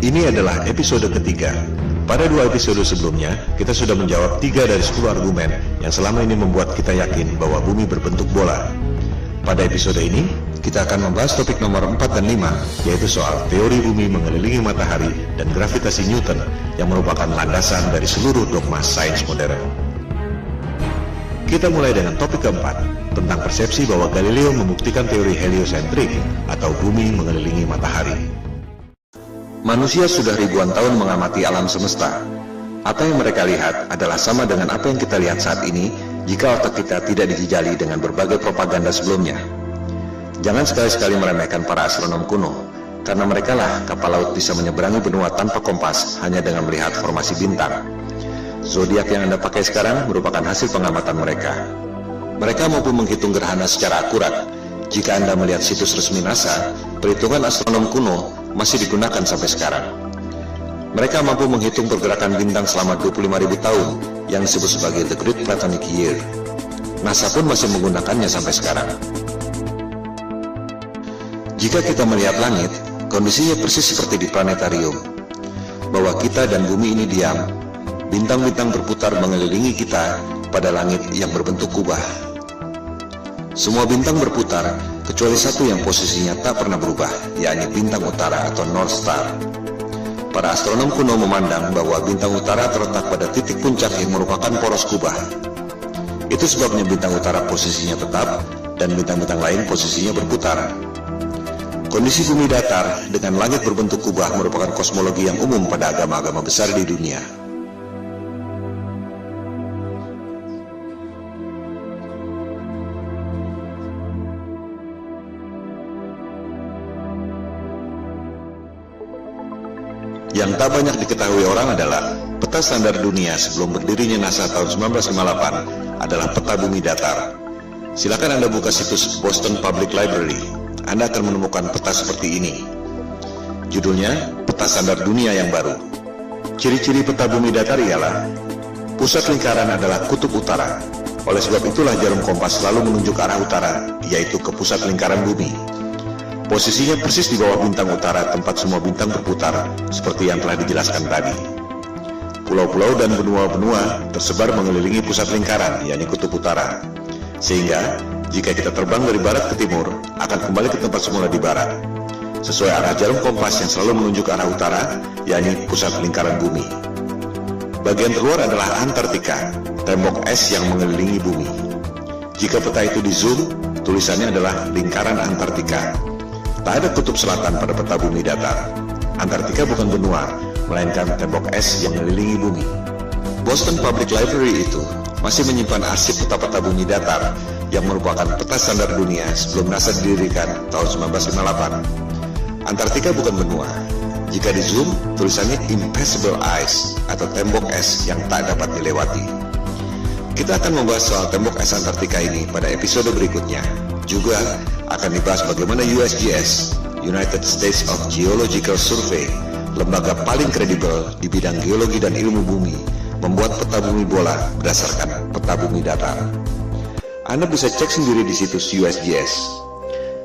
Ini adalah episode ketiga. Pada 2 episode sebelumnya, kita sudah menjawab 3 dari 10 argumen yang selama ini membuat kita yakin bahwa bumi berbentuk bola. Pada episode ini, kita akan membahas topik nomor 4 dan 5, yaitu soal teori bumi mengelilingi matahari dan gravitasi Newton yang merupakan landasan dari seluruh dogma sains modern. Kita mulai dengan topik keempat, tentang persepsi bahwa Galileo membuktikan teori heliosentrik atau bumi mengelilingi matahari. Manusia sudah ribuan tahun mengamati alam semesta. Apa yang mereka lihat adalah sama dengan apa yang kita lihat saat ini jika otak kita tidak dijejali dengan berbagai propaganda sebelumnya. Jangan sekali-sekali meremehkan para astronom kuno, karena merekalah kapal laut bisa menyeberangi benua tanpa kompas hanya dengan melihat formasi bintang. Zodiak yang Anda pakai sekarang merupakan hasil pengamatan mereka. Mereka mampu menghitung gerhana secara akurat. Jika Anda melihat situs resmi NASA, perhitungan astronom kuno masih digunakan sampai sekarang. Mereka mampu menghitung pergerakan bintang selama 25.000 tahun yang disebut sebagai The Great Platonic Year. NASA pun masih menggunakannya sampai sekarang. Jika kita melihat langit, kondisinya persis seperti di planetarium, bahwa kita dan bumi ini diam. Bintang-bintang berputar mengelilingi kita pada langit yang berbentuk kubah. Semua bintang berputar, kecuali satu yang posisinya tak pernah berubah, yakni bintang utara atau North Star. Para astronom kuno memandang bahwa bintang utara terletak pada titik puncak yang merupakan poros kubah. Itu sebabnya bintang utara posisinya tetap, dan bintang-bintang lain posisinya berputar. Kondisi bumi datar dengan langit berbentuk kubah merupakan kosmologi yang umum pada agama-agama besar di dunia. Yang tak banyak diketahui orang adalah peta standar dunia sebelum berdirinya NASA tahun 1958 adalah peta bumi datar. Silakan Anda buka situs Boston Public Library. Anda akan menemukan peta seperti ini. Judulnya, Peta Standar Dunia yang Baru. Ciri-ciri peta bumi datar ialah pusat lingkaran adalah kutub utara. Oleh sebab itulah jarum kompas selalu menunjuk arah utara, yaitu ke pusat lingkaran bumi. Posisinya persis di bawah bintang utara tempat semua bintang berputar, seperti yang telah dijelaskan tadi. Pulau-pulau dan benua-benua tersebar mengelilingi pusat lingkaran, yakni kutub utara. Sehingga, jika kita terbang dari barat ke timur, akan kembali ke tempat semula di barat, sesuai arah jarum kompas yang selalu menunjuk arah utara, yakni pusat lingkaran bumi. Bagian terluar adalah Antartika, tembok es yang mengelilingi bumi. Jika peta itu di zoom, tulisannya adalah lingkaran Antartika. Tak ada kutub selatan pada peta bumi datar. Antartika bukan benua, melainkan tembok es yang mengelilingi bumi. Boston Public Library itu masih menyimpan arsip peta-peta bumi datar yang merupakan peta standar dunia sebelum NASA didirikan tahun 1958. Antartika bukan benua. Jika di zoom, tulisannya Impassable Ice atau tembok es yang tak dapat dilewati. Kita akan membahas soal tembok es Antartika ini pada episode berikutnya. Juga akan dibahas bagaimana USGS, United States of Geological Survey, lembaga paling kredibel di bidang geologi dan ilmu bumi, membuat peta bumi bola berdasarkan peta bumi datar. Anda bisa cek sendiri di situs USGS.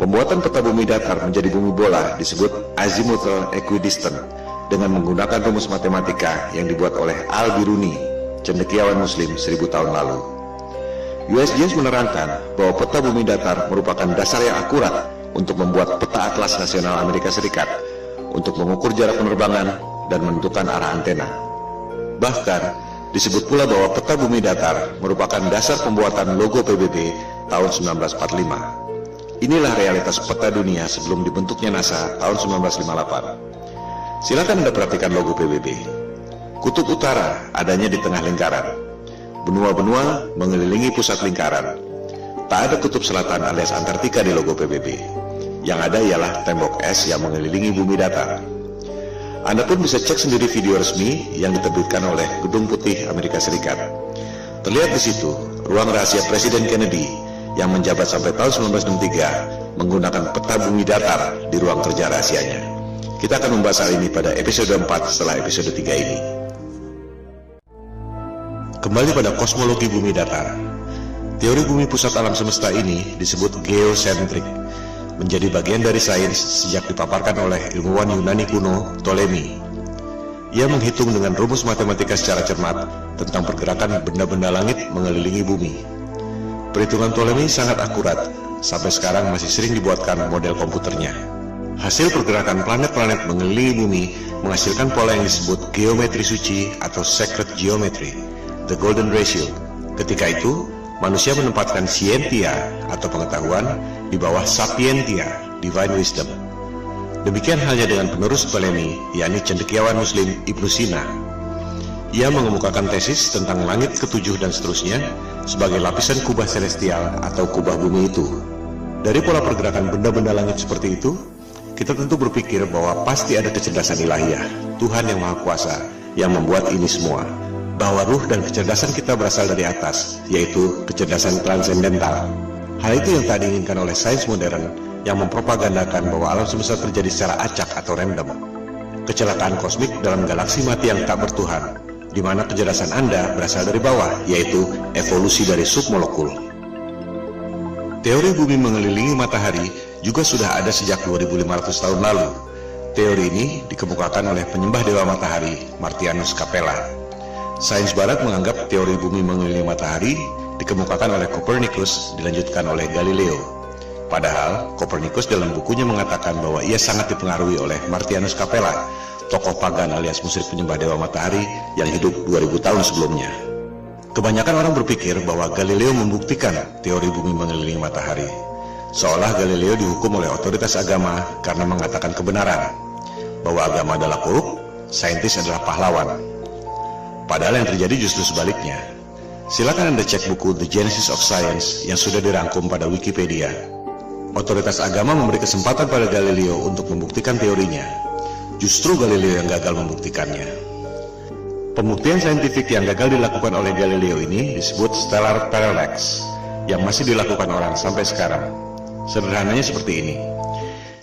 Pembuatan peta bumi datar menjadi bumi bola disebut azimuthal equidistant dengan menggunakan rumus matematika yang dibuat oleh Al-Biruni, cendekiawan Muslim 1000 tahun lalu. USGS menerangkan bahwa peta bumi datar merupakan dasar yang akurat untuk membuat peta atlas nasional Amerika Serikat untuk mengukur jarak penerbangan dan menentukan arah antena. Bahkan, disebut pula bahwa peta bumi datar merupakan dasar pembuatan logo PBB tahun 1945. Inilah realitas peta dunia sebelum dibentuknya NASA tahun 1958. Silakan Anda perhatikan logo PBB. Kutub utara adanya di tengah lingkaran. Benua-benua mengelilingi pusat lingkaran. Tak ada kutub selatan alias Antartika di logo PBB. Yang ada ialah tembok es yang mengelilingi bumi datar. Anda pun bisa cek sendiri video resmi yang diterbitkan oleh Gedung Putih Amerika Serikat. Terlihat di situ ruang rahasia Presiden Kennedy yang menjabat sampai tahun 1963 menggunakan peta bumi datar di ruang kerja rahasianya. Kita akan membahas hal ini pada episode 4 setelah episode 3 ini. Kembali pada kosmologi bumi datar. Teori bumi pusat alam semesta ini disebut geosentrik, menjadi bagian dari sains sejak dipaparkan oleh ilmuwan Yunani kuno Ptolemy Ia menghitung dengan rumus matematika secara cermat tentang pergerakan benda-benda langit mengelilingi bumi. Perhitungan Ptolemei sangat akurat, sampai sekarang masih sering dibuatkan model komputernya. Hasil pergerakan planet-planet mengelilingi bumi menghasilkan pola yang disebut geometri suci atau sacred geometry, the golden ratio. Ketika itu, manusia menempatkan scientia atau pengetahuan di bawah sapientia, divine wisdom. Demikian halnya dengan penerus Ptolemei, yakni cendekiawan Muslim Ibnu Sina. Ia mengemukakan tesis tentang langit ketujuh dan seterusnya sebagai lapisan kubah celestial atau kubah bumi itu. Dari pola pergerakan benda-benda langit seperti itu, kita tentu berpikir bahwa pasti ada kecerdasan ilahiyah, Tuhan yang Maha Kuasa, yang membuat ini semua. Bahwa ruh dan kecerdasan kita berasal dari atas, yaitu kecerdasan transendental. Hal itu yang tak diinginkan oleh sains modern yang mempropagandakan bahwa alam semesta terjadi secara acak atau random. Kecelakaan kosmik dalam galaksi mati yang tak bertuhan, di mana kecerdasan Anda berasal dari bawah, yaitu evolusi dari submolekul. Teori bumi mengelilingi matahari juga sudah ada sejak 2500 tahun lalu. Teori ini dikemukakan oleh penyembah dewa matahari, Martianus Capella. Sains barat menganggap teori bumi mengelilingi matahari dikemukakan oleh Copernicus, dilanjutkan oleh Galileo. Padahal Copernicus dalam bukunya mengatakan bahwa ia sangat dipengaruhi oleh Martianus Capella, tokoh pagan alias musyrik penyembah dewa matahari yang hidup 2000 tahun sebelumnya. Kebanyakan orang berpikir bahwa Galileo membuktikan teori bumi mengelilingi matahari, seolah Galileo dihukum oleh otoritas agama karena mengatakan kebenaran, bahwa agama adalah korup, saintis adalah pahlawan. Padahal yang terjadi justru sebaliknya. Silakan Anda cek buku The Genesis of Science yang sudah dirangkum pada Wikipedia. Otoritas agama memberi kesempatan pada Galileo untuk membuktikan teorinya. Justru Galileo yang gagal membuktikannya. Pembuktian saintifik yang gagal dilakukan oleh Galileo ini disebut stellar parallax, yang masih dilakukan orang sampai sekarang. Sederhananya seperti ini.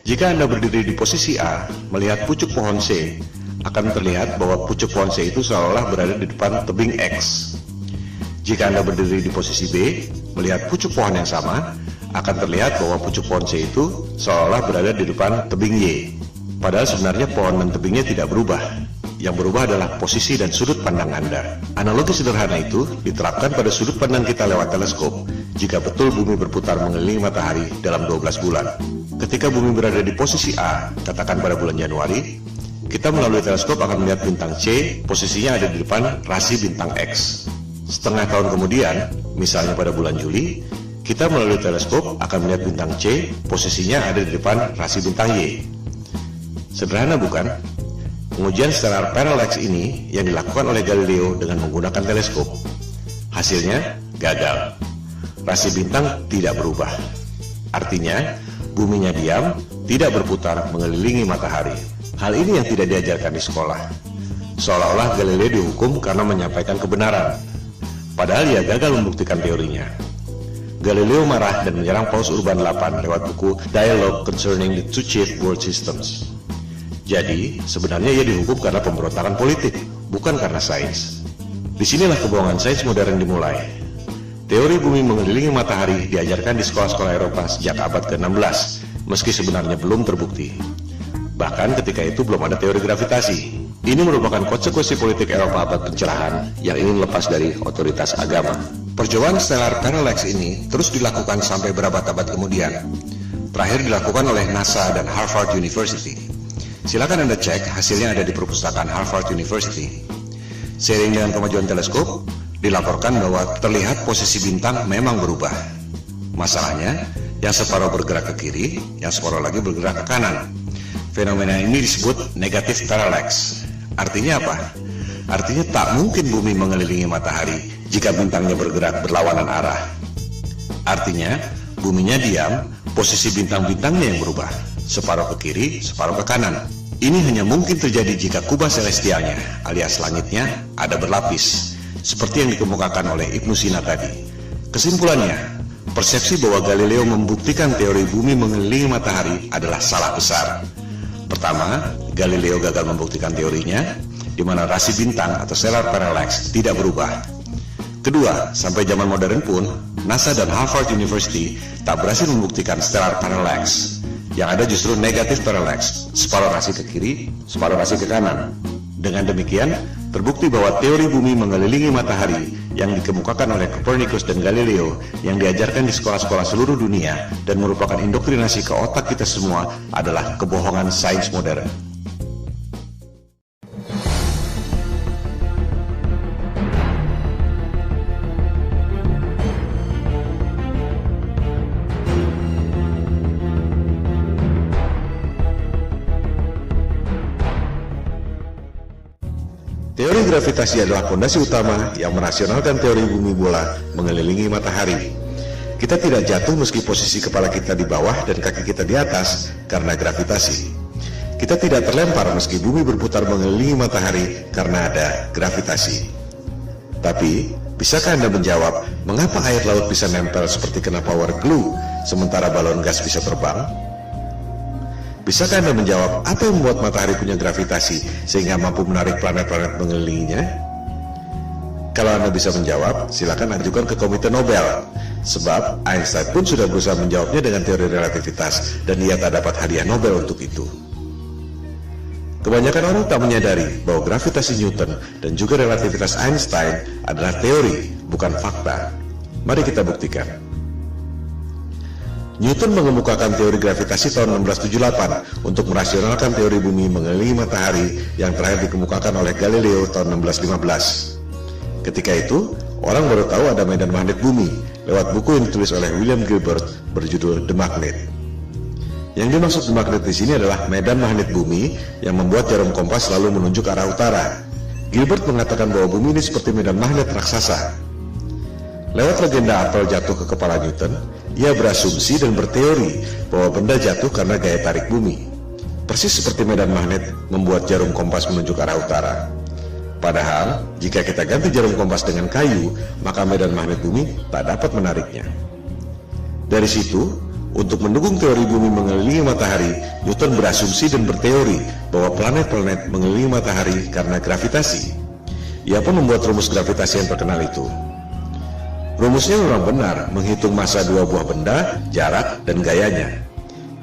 Jika Anda berdiri di posisi A, melihat pucuk pohon C, akan terlihat bahwa pucuk pohon C itu seolah berada di depan tebing X. Jika Anda berdiri di posisi B, melihat pucuk pohon yang sama, akan terlihat bahwa pucuk pohon C itu seolah berada di depan tebing Y. Padahal sebenarnya pohon dan tebingnya tidak berubah. Yang berubah adalah posisi dan sudut pandang Anda. Analogi sederhana itu diterapkan pada sudut pandang kita lewat teleskop jika betul bumi berputar mengelilingi matahari dalam 12 bulan. Ketika bumi berada di posisi A, katakan pada bulan Januari, kita melalui teleskop akan melihat bintang C, posisinya ada di depan rasi bintang X. Setengah tahun kemudian, misalnya pada bulan Juli, kita melalui teleskop akan melihat bintang C, posisinya ada di depan rasi bintang Y. Sederhana bukan? Pengujian stellar parallax ini yang dilakukan oleh Galileo dengan menggunakan teleskop. Hasilnya gagal. Rasi bintang tidak berubah. Artinya, buminya diam, tidak berputar mengelilingi matahari. Hal ini yang tidak diajarkan di sekolah. Seolah-olah Galileo dihukum karena menyampaikan kebenaran. Padahal ia gagal membuktikan teorinya. Galileo marah dan menyerang Paus Urban VIII lewat buku Dialogue Concerning the Two Chief World Systems. Jadi, sebenarnya ia dihukum karena pemberontakan politik, bukan karena sains. Disinilah kebohongan sains modern dimulai. Teori bumi mengelilingi matahari diajarkan di sekolah-sekolah Eropa sejak abad ke-16, meski sebenarnya belum terbukti. Bahkan ketika itu belum ada teori gravitasi. Ini merupakan konsekuensi politik Eropa abad pencerahan yang ingin lepas dari otoritas agama. Percobaan stellar parallax ini terus dilakukan sampai berabad-abad kemudian. Terakhir dilakukan oleh NASA dan Harvard University. Silakan Anda cek, hasilnya ada di perpustakaan Harvard University. Seiring dengan kemajuan teleskop, dilaporkan bahwa terlihat posisi bintang memang berubah. Masalahnya, yang separuh bergerak ke kiri, yang separuh lagi bergerak ke kanan. Fenomena ini disebut negative parallax. Artinya apa? Artinya tak mungkin bumi mengelilingi matahari jika bintangnya bergerak berlawanan arah. Artinya, buminya diam, posisi bintang-bintangnya yang berubah. Separuh ke kiri, separuh ke kanan. Ini hanya mungkin terjadi jika kubah celestialnya, alias langitnya, ada berlapis, seperti yang dikemukakan oleh Ibnu Sina tadi. Kesimpulannya, persepsi bahwa Galileo membuktikan teori bumi mengelilingi matahari adalah salah besar. Pertama, Galileo gagal membuktikan teorinya, di mana rasi bintang atau stellar parallax tidak berubah. Kedua, sampai zaman modern pun, NASA dan Harvard University tak berhasil membuktikan stellar parallax. Yang ada justru negatif parallax, separuh rasi ke kiri, separuh rasi ke kanan. Dengan demikian, terbukti bahwa teori bumi mengelilingi matahari yang dikemukakan oleh Copernicus dan Galileo yang diajarkan di sekolah-sekolah seluruh dunia dan merupakan indoktrinasi ke otak kita semua adalah kebohongan sains modern. Teori gravitasi adalah fondasi utama yang merasionalkan teori bumi bola mengelilingi matahari. Kita tidak jatuh meski posisi kepala kita di bawah dan kaki kita di atas karena gravitasi. Kita tidak terlempar meski bumi berputar mengelilingi matahari karena ada gravitasi. Tapi, bisakah Anda menjawab mengapa air laut bisa nempel seperti kena power glue sementara balon gas bisa terbang? Bisakah Anda menjawab apa yang membuat matahari punya gravitasi sehingga mampu menarik planet-planet mengelilinginya? Kalau Anda bisa menjawab, silakan ajukan ke Komite Nobel. Sebab Einstein pun sudah berusaha menjawabnya dengan teori relativitas dan ia tak dapat hadiah Nobel untuk itu. Kebanyakan orang tak menyadari bahwa gravitasi Newton dan juga relativitas Einstein adalah teori, bukan fakta. Mari kita buktikan. Newton mengemukakan teori gravitasi tahun 1678 untuk merasionalkan teori bumi mengelilingi matahari yang terakhir dikemukakan oleh Galileo tahun 1615. Ketika itu, orang baru tahu ada medan magnet bumi lewat buku yang ditulis oleh William Gilbert berjudul The Magnet. Yang dimaksud The Magnet di sini adalah medan magnet bumi yang membuat jarum kompas selalu menunjuk arah utara. Gilbert mengatakan bahwa bumi ini seperti medan magnet raksasa. Lewat legenda apel jatuh ke kepala Newton, ia berasumsi dan berteori bahwa benda jatuh karena gaya tarik bumi. Persis seperti medan magnet membuat jarum kompas menunjuk arah utara. Padahal, jika kita ganti jarum kompas dengan kayu, maka medan magnet bumi tak dapat menariknya. Dari situ, untuk mendukung teori bumi mengelilingi matahari, Newton berasumsi dan berteori bahwa planet-planet mengelilingi matahari karena gravitasi. Ia pun membuat rumus gravitasi yang terkenal itu. Rumusnya memang benar, menghitung massa dua buah benda, jarak, dan gayanya.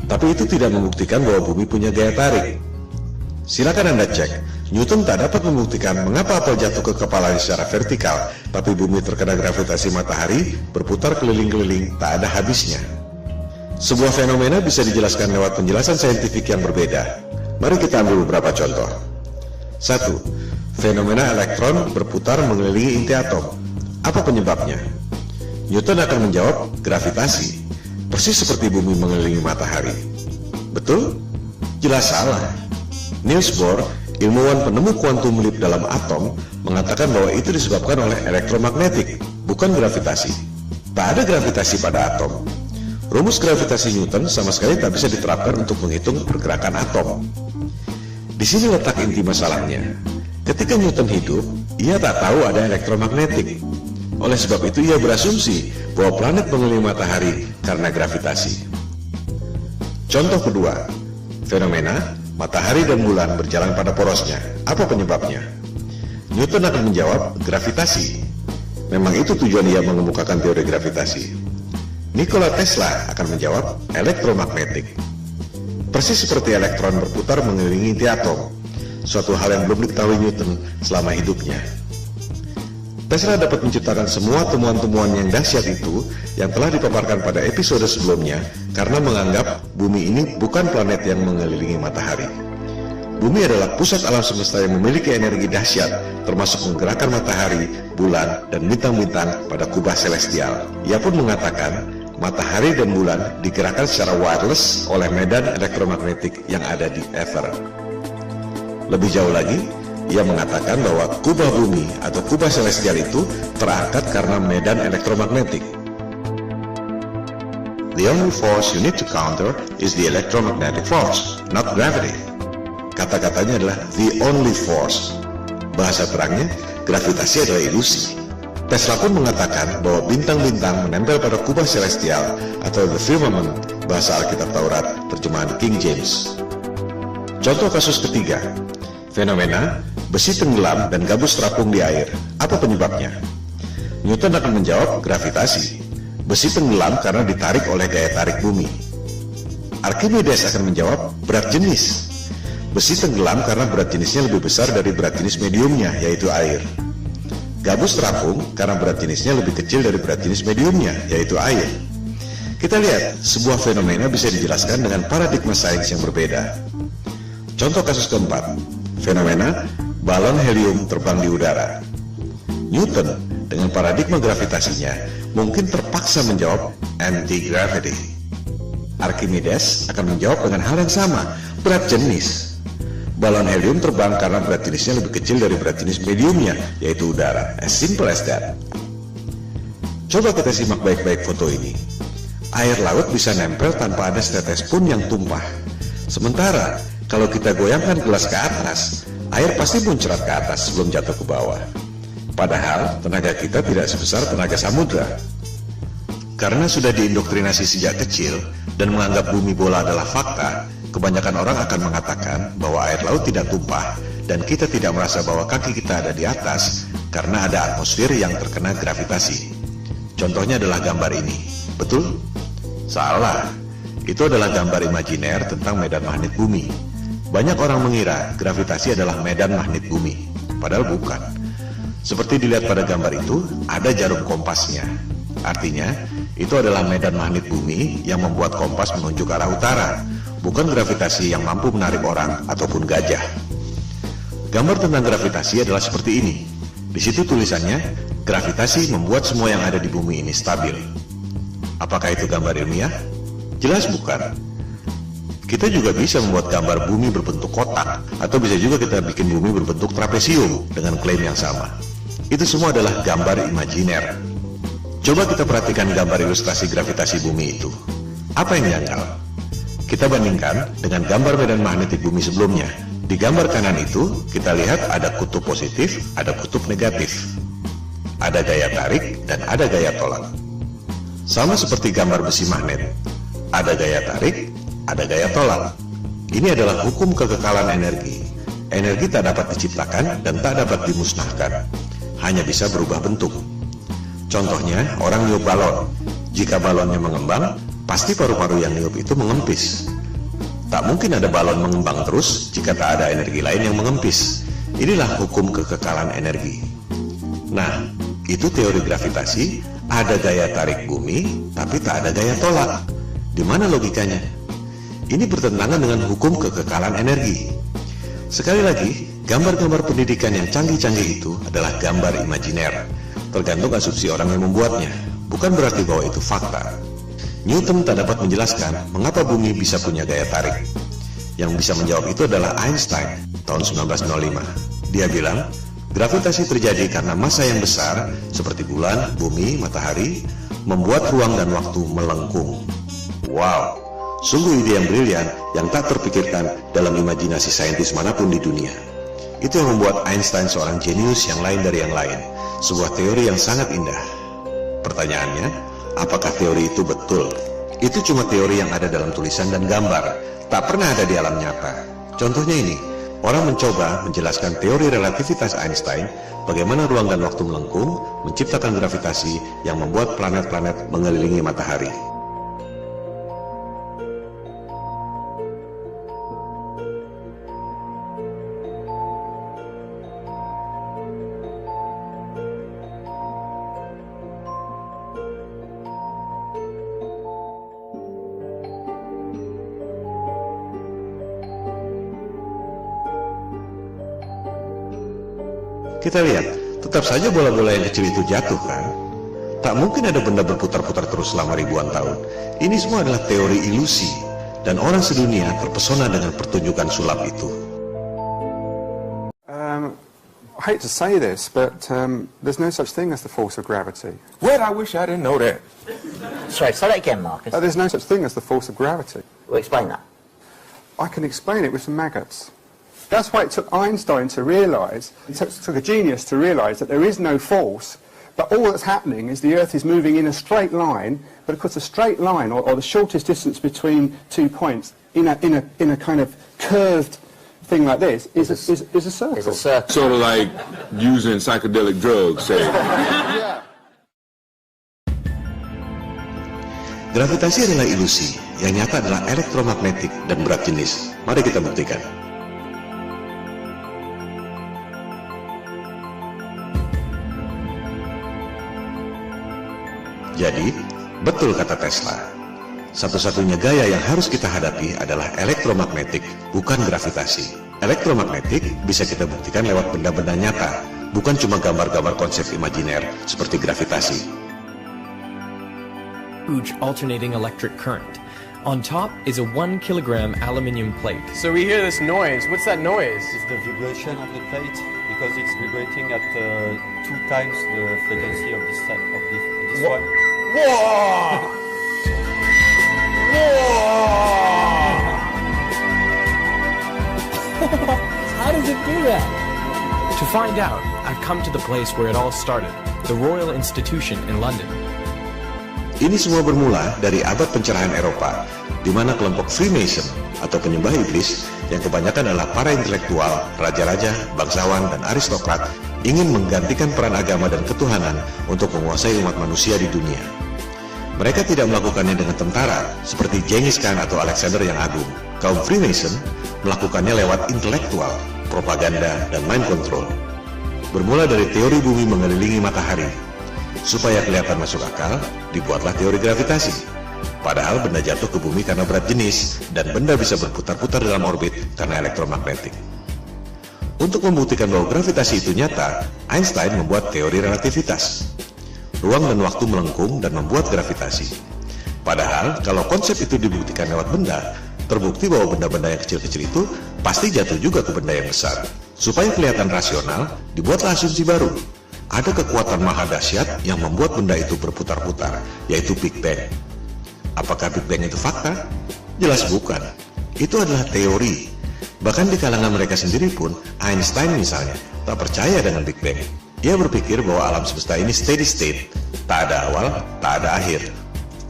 Tapi itu tidak membuktikan bahwa bumi punya gaya tarik. Silakan Anda cek, Newton tak dapat membuktikan mengapa apel jatuh ke kepalanya secara vertikal, tapi bumi terkena gravitasi matahari, berputar keliling-keliling, tak ada habisnya. Sebuah fenomena bisa dijelaskan lewat penjelasan saintifik yang berbeda. Mari kita ambil beberapa contoh. 1. Fenomena elektron berputar mengelilingi inti atom. Apa penyebabnya? Newton akan menjawab gravitasi, persis seperti bumi mengelilingi matahari. Betul? Jelas salah. Niels Bohr, ilmuwan penemu kuantum leap dalam atom, mengatakan bahwa itu disebabkan oleh elektromagnetik, bukan gravitasi. Tak ada gravitasi pada atom. Rumus gravitasi Newton sama sekali tak bisa diterapkan untuk menghitung pergerakan atom. Di sini letak inti masalahnya. Ketika Newton hidup, ia tak tahu ada elektromagnetik. Oleh sebab itu ia berasumsi bahwa planet mengelilingi matahari karena gravitasi. Contoh kedua, fenomena matahari dan bulan berjalan pada porosnya. Apa penyebabnya? Newton akan menjawab gravitasi. Memang itu tujuan ia mengemukakan teori gravitasi. Nikola Tesla akan menjawab elektromagnetik. Persis seperti elektron berputar mengelilingi inti atom, suatu hal yang belum diketahui Newton selama hidupnya. Tesla dapat menciptakan semua temuan-temuan yang dahsyat itu yang telah dipaparkan pada episode sebelumnya karena menganggap bumi ini bukan planet yang mengelilingi matahari. Bumi adalah pusat alam semesta yang memiliki energi dahsyat, termasuk menggerakkan matahari, bulan, dan bintang-bintang pada kubah celestial. Ia pun mengatakan matahari dan bulan digerakkan secara wireless oleh medan elektromagnetik yang ada di ether. Lebih jauh lagi, ia mengatakan bahwa kubah bumi atau kubah celestial itu terangkat karena medan elektromagnetik. The only force you need to counter is the electromagnetic force, not gravity. Kata-katanya adalah the only force. Bahasa terangnya, gravitasi adalah ilusi. Tesla pun mengatakan bahwa bintang-bintang menempel pada kubah celestial atau the firmament, bahasa Alkitab Taurat, terjemahan King James. Contoh kasus ketiga, fenomena besi tenggelam dan gabus terapung di air. Apa penyebabnya? Newton akan menjawab gravitasi. Besi tenggelam karena ditarik oleh gaya tarik bumi. Archimedes akan menjawab berat jenis. Besi tenggelam karena berat jenisnya lebih besar dari berat jenis mediumnya, yaitu air. Gabus terapung karena berat jenisnya lebih kecil dari berat jenis mediumnya, yaitu air. Kita lihat, sebuah fenomena bisa dijelaskan dengan paradigma sains yang berbeda. Contoh kasus keempat, fenomena balon helium terbang di udara. Newton dengan paradigma gravitasinya mungkin terpaksa menjawab anti-gravity. Archimedes akan menjawab dengan hal yang sama, berat jenis. Balon helium terbang karena berat jenisnya lebih kecil dari berat jenis mediumnya, yaitu udara. As simple as that. Coba kita simak baik-baik foto ini. Air laut bisa nempel tanpa ada setetes pun yang tumpah. Sementara, kalau kita goyangkan gelas ke atas, air pasti muncrat ke atas sebelum jatuh ke bawah. Padahal, tenaga kita tidak sebesar tenaga samudra. Karena sudah diindoktrinasi sejak kecil dan menganggap bumi bola adalah fakta, kebanyakan orang akan mengatakan bahwa air laut tidak tumpah dan kita tidak merasa bahwa kaki kita ada di atas karena ada atmosfer yang terkena gravitasi. Contohnya adalah gambar ini. Betul? Salah. Itu adalah gambar imajiner tentang medan magnet bumi. Banyak orang mengira gravitasi adalah medan magnet bumi, padahal bukan. Seperti dilihat pada gambar itu, ada jarum kompasnya. Artinya, itu adalah medan magnet bumi yang membuat kompas menunjuk arah utara, bukan gravitasi yang mampu menarik orang ataupun gajah. Gambar tentang gravitasi adalah seperti ini. Di situ tulisannya, gravitasi membuat semua yang ada di bumi ini stabil. Apakah itu gambar ilmiah? Jelas bukan. Kita juga bisa membuat gambar bumi berbentuk kotak, atau bisa juga kita bikin bumi berbentuk trapesium dengan klaim yang sama. Itu semua adalah gambar imajiner. Coba kita perhatikan gambar ilustrasi gravitasi bumi itu. Apa yang janggal? Kita bandingkan dengan gambar medan magnetik bumi sebelumnya. Di gambar kanan itu, kita lihat ada kutub positif, ada kutub negatif. Ada gaya tarik dan ada gaya tolak. Sama seperti gambar besi magnet. Ada gaya tarik, ada gaya tolak. Ini adalah hukum kekekalan energi. Energi tak dapat diciptakan dan tak dapat dimusnahkan. Hanya bisa berubah bentuk. Contohnya, orang niup balon. Jika balonnya mengembang, pasti paru-paru yang niup itu mengempis. Tak mungkin ada balon mengembang terus jika tak ada energi lain yang mengempis. Inilah hukum kekekalan energi. Nah, itu teori gravitasi, ada gaya tarik bumi, tapi tak ada gaya tolak. Di mana logikanya? Ini bertentangan dengan hukum kekekalan energi. Sekali lagi, gambar-gambar pendidikan yang canggih-canggih itu adalah gambar imajiner. Tergantung asumsi orang yang membuatnya, bukan berarti bahwa itu fakta. Newton tak dapat menjelaskan mengapa bumi bisa punya gaya tarik. Yang bisa menjawab itu adalah Einstein tahun 1905. Dia bilang, gravitasi terjadi karena massa yang besar seperti bulan, bumi, matahari membuat ruang dan waktu melengkung. Wow, sungguh ide yang brilian yang tak terpikirkan dalam imajinasi saintis manapun di dunia. Itu yang membuat Einstein seorang jenius yang lain dari yang lain. Sebuah teori yang sangat indah. Pertanyaannya, apakah teori itu betul? Itu cuma teori yang ada dalam tulisan dan gambar, tak pernah ada di alam nyata. Contohnya ini, orang mencoba menjelaskan teori relativitas Einstein, bagaimana ruang dan waktu melengkung, menciptakan gravitasi yang membuat planet-planet mengelilingi matahari. Kita lihat, tetap saja bola-bola yang kecil itu jatuh kan? Tak mungkin ada benda berputar-putar terus selama ribuan tahun. Ini semua adalah teori ilusi, dan orang sedunia terpesona dengan pertunjukan sulap itu. I hate to say this, but there's no such thing as the force of gravity. Well, I wish I didn't know that. Sorry, say that again, Marcus. There's no such thing as the force of gravity. Well, explain that. I can explain it with some maggots. That's why it took Einstein to realise, it took a genius to realise that there is no force, but all that's happening is the Earth is moving in a straight line, but of course a straight line, or the shortest distance between 2 points, in a kind of curved thing like this, is a circle. It's a circle. Sort of like using psychedelic drugs, say. Gravitasi adalah ilusi, yang nyata adalah elektromagnetik dan berat jenis. Mari kita buktikan. Jadi, betul kata Tesla. Satu-satunya gaya yang harus kita hadapi adalah elektromagnetik, bukan gravitasi. Elektromagnetik bisa kita buktikan lewat benda-benda nyata, bukan cuma gambar-gambar konsep imajiner seperti gravitasi. Huge alternating electric current. On top is a 1 kilogram aluminium plate. So we hear this noise. What's that noise? It's the vibration of the plate because it's vibrating at 2 times the frequency of this one. Whoa! How does it do that? To find out, I've come to the place where it all started, the Royal Institution in London. Ini semua bermula dari abad pencerahan Eropa, di mana kelompok Freemason atau penyembah iblis yang kebanyakan adalah para intelektual, raja-raja, bangsawan, dan aristokrat ingin menggantikan peran agama dan ketuhanan untuk menguasai umat manusia di dunia. Mereka tidak melakukannya dengan tentara seperti Genghis Khan atau Alexander yang Agung. Kaum Freemason melakukannya lewat intelektual, propaganda, dan mind control. Bermula dari teori bumi mengelilingi matahari. Supaya kelihatan masuk akal, dibuatlah teori gravitasi. Padahal benda jatuh ke bumi karena berat jenis, dan benda bisa berputar-putar dalam orbit karena elektromagnetik. Untuk membuktikan bahwa gravitasi itu nyata, Einstein membuat teori relativitas. Ruang dan waktu melengkung dan membuat gravitasi. Padahal, kalau konsep itu dibuktikan lewat benda, terbukti bahwa benda-benda yang kecil-kecil itu pasti jatuh juga ke benda yang besar. Supaya kelihatan rasional, dibuatlah asumsi baru. Ada kekuatan maha dahsyat yang membuat benda itu berputar-putar, yaitu Big Bang. Apakah Big Bang itu fakta? Jelas bukan. Itu adalah teori. Bahkan di kalangan mereka sendiri pun, Einstein misalnya, tak percaya dengan Big Bang. Ia berpikir bahwa alam semesta ini steady state, tak ada awal, tak ada akhir.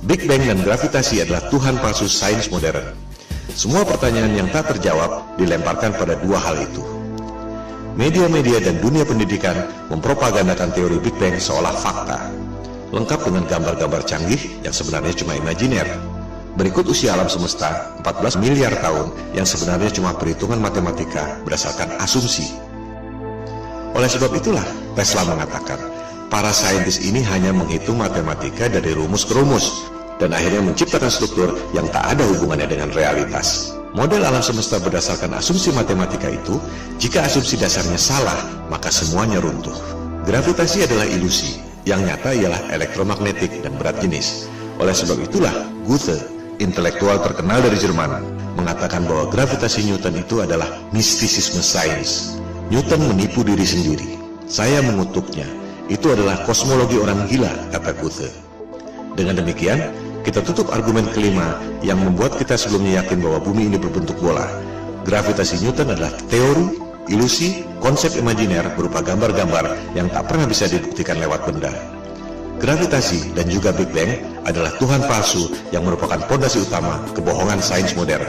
Big Bang dan gravitasi adalah Tuhan palsu sains modern. Semua pertanyaan yang tak terjawab dilemparkan pada dua hal itu. Media-media dan dunia pendidikan mempropagandakan teori Big Bang seolah fakta, lengkap dengan gambar-gambar canggih yang sebenarnya cuma imajiner. Berikut usia alam semesta 14 miliar tahun yang sebenarnya cuma perhitungan matematika berdasarkan asumsi. Oleh sebab itulah Tesla mengatakan, para saintis ini hanya menghitung matematika dari rumus ke rumus, dan akhirnya menciptakan struktur yang tak ada hubungannya dengan realitas. Model alam semesta berdasarkan asumsi matematika itu, jika asumsi dasarnya salah, maka semuanya runtuh. Gravitasi adalah ilusi, yang nyata ialah elektromagnetik dan berat jenis. Oleh sebab itulah, Goethe, intelektual terkenal dari Jerman, mengatakan bahwa gravitasi Newton itu adalah mistisisme sains. Newton menipu diri sendiri. Saya mengutuknya. Itu adalah kosmologi orang gila, kata Goethe. Dengan demikian, kita tutup argumen kelima yang membuat kita sebelumnya yakin bahwa bumi ini berbentuk bola. Gravitasi Newton adalah teori, ilusi, konsep imajiner berupa gambar-gambar yang tak pernah bisa dibuktikan lewat benda. Gravitasi dan juga Big Bang adalah Tuhan palsu yang merupakan fondasi utama kebohongan sains modern.